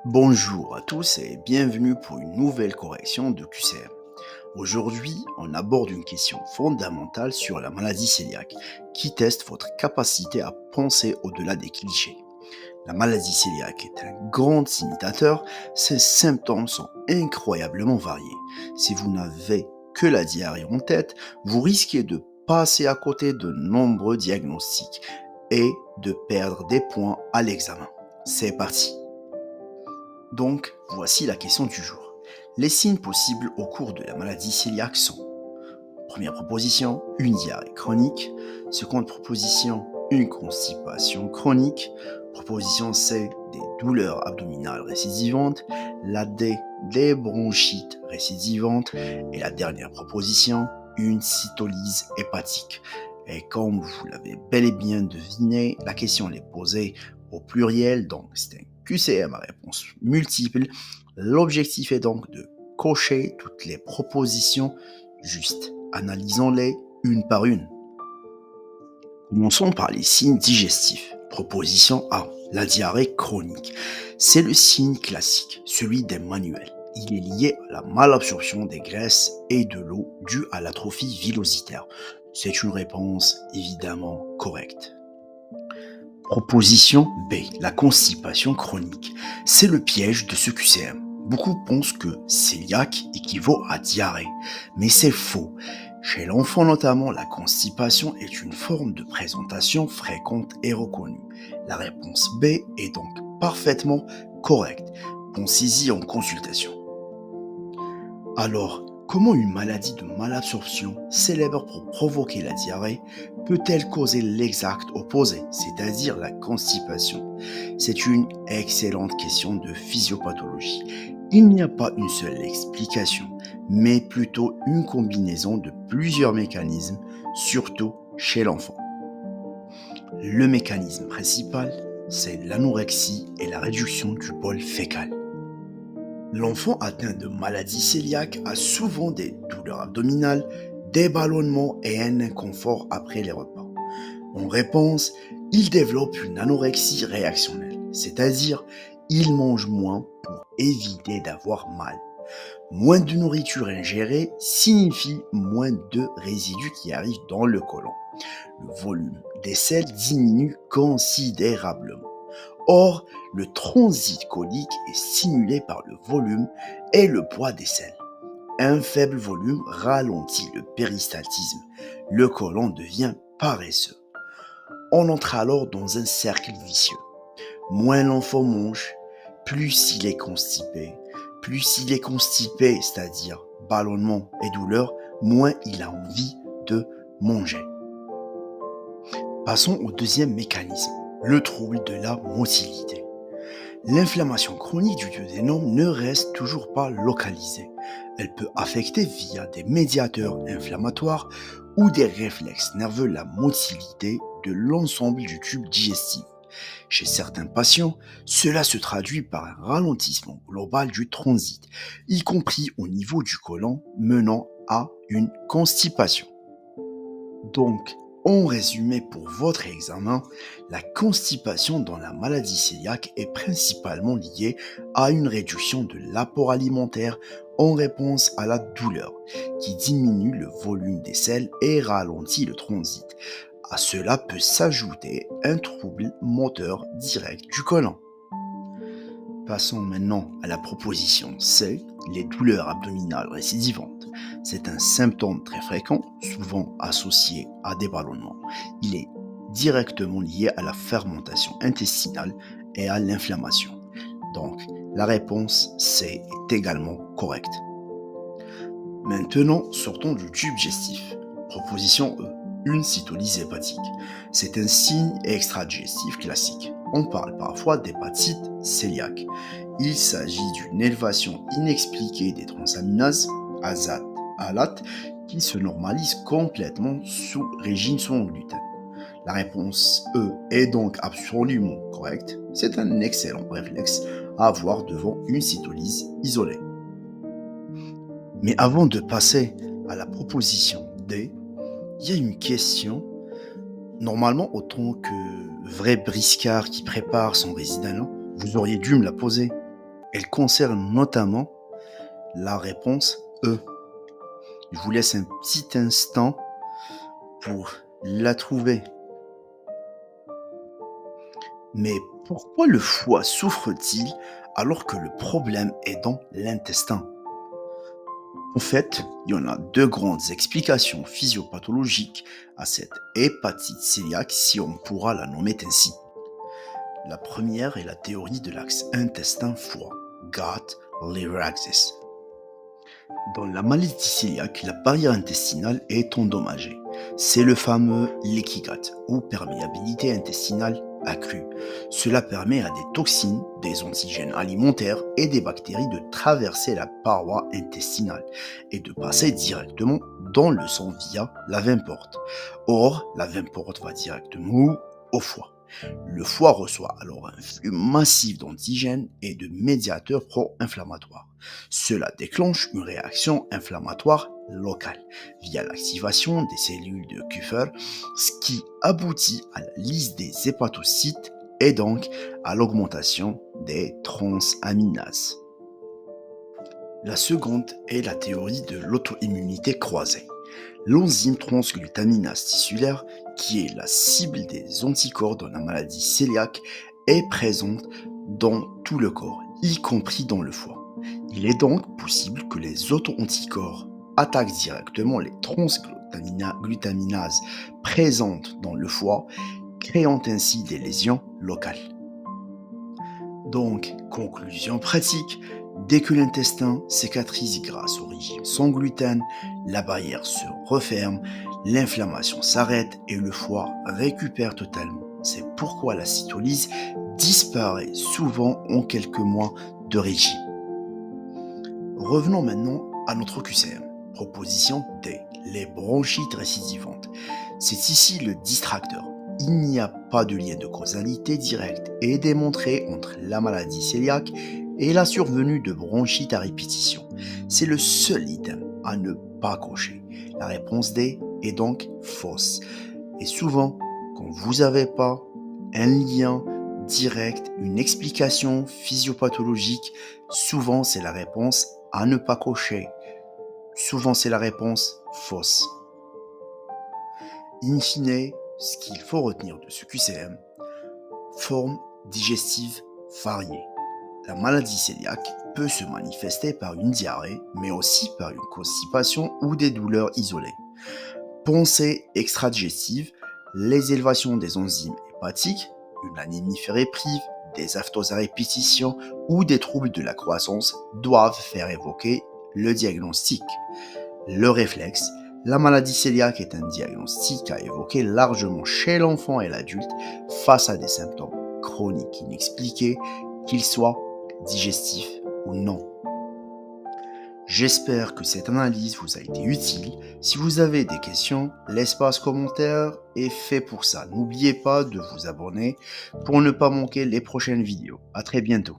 Bonjour à tous et bienvenue pour une nouvelle correction de QCM. Aujourd'hui, on aborde une question fondamentale sur la maladie cœliaque qui teste votre capacité à penser au-delà des clichés. La maladie cœliaque est un grand imitateur, ses symptômes sont incroyablement variés. Si vous n'avez que la diarrhée en tête, vous risquez de passer à côté de nombreux diagnostics et de perdre des points à l'examen. C'est parti. Donc, voici la question du jour. Les signes possibles au cours de la maladie cœliaque sont: première proposition, une diarrhée chronique. Seconde proposition, une constipation chronique. Proposition C, des douleurs abdominales récidivantes. La D, des bronchites récidivantes. Et la dernière proposition, une cytolyse hépatique. Et comme vous l'avez bel et bien deviné, la question est posée au pluriel, donc c'est un QCM à réponse multiple. L'objectif est donc de cocher toutes les propositions justes. Analysons-les une par une. Commençons par les signes digestifs. Proposition A, la diarrhée chronique. C'est le signe classique, celui des manuels. Il est lié à la malabsorption des graisses et de l'eau due à l'atrophie villositaire. C'est une réponse évidemment correcte. Proposition B, la constipation chronique. C'est le piège de ce QCM. Beaucoup pensent que cœliaque équivaut à diarrhée, mais c'est faux. Chez l'enfant notamment, la constipation est une forme de présentation fréquente et reconnue. La réponse B est donc parfaitement correcte. Pensez-y en consultation. Alors, comment une maladie de malabsorption, célèbre pour provoquer la diarrhée, peut-elle causer l'exact opposé, c'est-à-dire la constipation? C'est une excellente question de physiopathologie. Il n'y a pas une seule explication, mais plutôt une combinaison de plusieurs mécanismes, surtout chez l'enfant. Le mécanisme principal, c'est l'anorexie et la réduction du bol fécal. L'enfant atteint de maladie cœliaque a souvent des douleurs abdominales, des ballonnements et un inconfort après les repas. En réponse, il développe une anorexie réactionnelle, c'est-à-dire il mange moins pour éviter d'avoir mal. Moins de nourriture ingérée signifie moins de résidus qui arrivent dans le côlon. Le volume des selles diminue considérablement. Or, le transit colique est stimulé par le volume et le poids des selles. Un faible volume ralentit le péristaltisme. Le côlon devient paresseux. On entre alors dans un cercle vicieux. Moins l'enfant mange, plus il est constipé. Plus il est constipé, c'est-à-dire ballonnement et douleur, moins il a envie de manger. Passons au deuxième mécanisme, le trouble de la motilité. L'inflammation chronique du duodénum ne reste toujours pas localisée. Elle peut affecter via des médiateurs inflammatoires ou des réflexes nerveux la motilité de l'ensemble du tube digestif. Chez certains patients, cela se traduit par un ralentissement global du transit, y compris au niveau du côlon, menant à une constipation. Donc, en résumé pour votre examen, la constipation dans la maladie cœliaque est principalement liée à une réduction de l'apport alimentaire en réponse à la douleur, qui diminue le volume des selles et ralentit le transit. À cela peut s'ajouter un trouble moteur direct du côlon. Passons maintenant à la proposition C, les douleurs abdominales récidivantes. C'est un symptôme très fréquent, souvent associé à des ballonnements. Il est directement lié à la fermentation intestinale et à l'inflammation. Donc, la réponse C est également correcte. Maintenant, sortons du tube digestif. Proposition E, une cytolyse hépatique. C'est un signe extra-digestif classique. On parle parfois d'hépatite cœliaque. Il s'agit d'une élévation inexpliquée des transaminases, azate, alate, qui se normalisent complètement sous régime sans gluten. La réponse E est donc absolument correcte. C'est un excellent réflexe à avoir devant une cytolyse isolée. Mais avant de passer à la proposition D, il y a une question. Normalement, autant que vrai briscard qui prépare son résident, vous auriez dû me la poser. Elle concerne notamment la réponse E. Je vous laisse un petit instant pour la trouver. Mais pourquoi le foie souffre-t-il alors que le problème est dans l'intestin? En fait, il y en a deux grandes explications physiopathologiques à cette hépatite cœliaque, si on pourra la nommer ainsi. La première est la théorie de l'axe intestin-foie, gut-liver axis. Dans la maladie cœliaque, la barrière intestinale est endommagée. C'est le fameux leaky gut ou perméabilité intestinale accrue. Cela permet à des toxines, des antigènes alimentaires et des bactéries de traverser la paroi intestinale et de passer directement dans le sang via la veine porte. Or, la veine porte va directement au foie. Le foie reçoit alors un flux massif d'antigènes et de médiateurs pro-inflammatoires. Cela déclenche une réaction inflammatoire locale via l'activation des cellules de Kupffer, ce qui aboutit à la lyse des hépatocytes et donc à l'augmentation des transaminases. La seconde est la théorie de l'auto-immunité croisée. L'enzyme transglutaminase tissulaire, qui est la cible des anticorps dans la maladie cœliaque, est présente dans tout le corps, y compris dans le foie. Il est donc possible que les auto-anticorps attaquent directement les transglutaminases présentes dans le foie, créant ainsi des lésions locales. Donc, conclusion pratique, dès que l'intestin cicatrise grâce au régime sans gluten, la barrière se referme, l'inflammation s'arrête et le foie récupère totalement. C'est pourquoi la cytolyse disparaît souvent en quelques mois de régime. Revenons maintenant à notre QCM. Proposition D, les bronchites récidivantes. C'est ici le distracteur. Il n'y a pas de lien de causalité direct et démontré entre la maladie cœliaque et la survenue de bronchite à répétition. C'est le seul item à ne pas cocher. La réponse D est donc fausse. Et souvent, quand vous n'avez pas un lien direct, une explication physiopathologique, souvent c'est la réponse à ne pas cocher. Souvent c'est la réponse fausse. In fine, ce qu'il faut retenir de ce QCM, forme digestive variée. La maladie cœliaque peut se manifester par une diarrhée, mais aussi par une constipation ou des douleurs isolées. Pensée extradigestive, les élévations des enzymes hépatiques, une anémie ferriprive, des aphthoses à répétition ou des troubles de la croissance doivent faire évoquer le diagnostic. Le réflexe, la maladie cœliaque est un diagnostic à évoquer largement chez l'enfant et l'adulte face à des symptômes chroniques inexpliqués, qu'ils soient digestifs ou non. J'espère que cette analyse vous a été utile. Si vous avez des questions, l'espace commentaire est fait pour ça. N'oubliez pas de vous abonner pour ne pas manquer les prochaines vidéos. À très bientôt.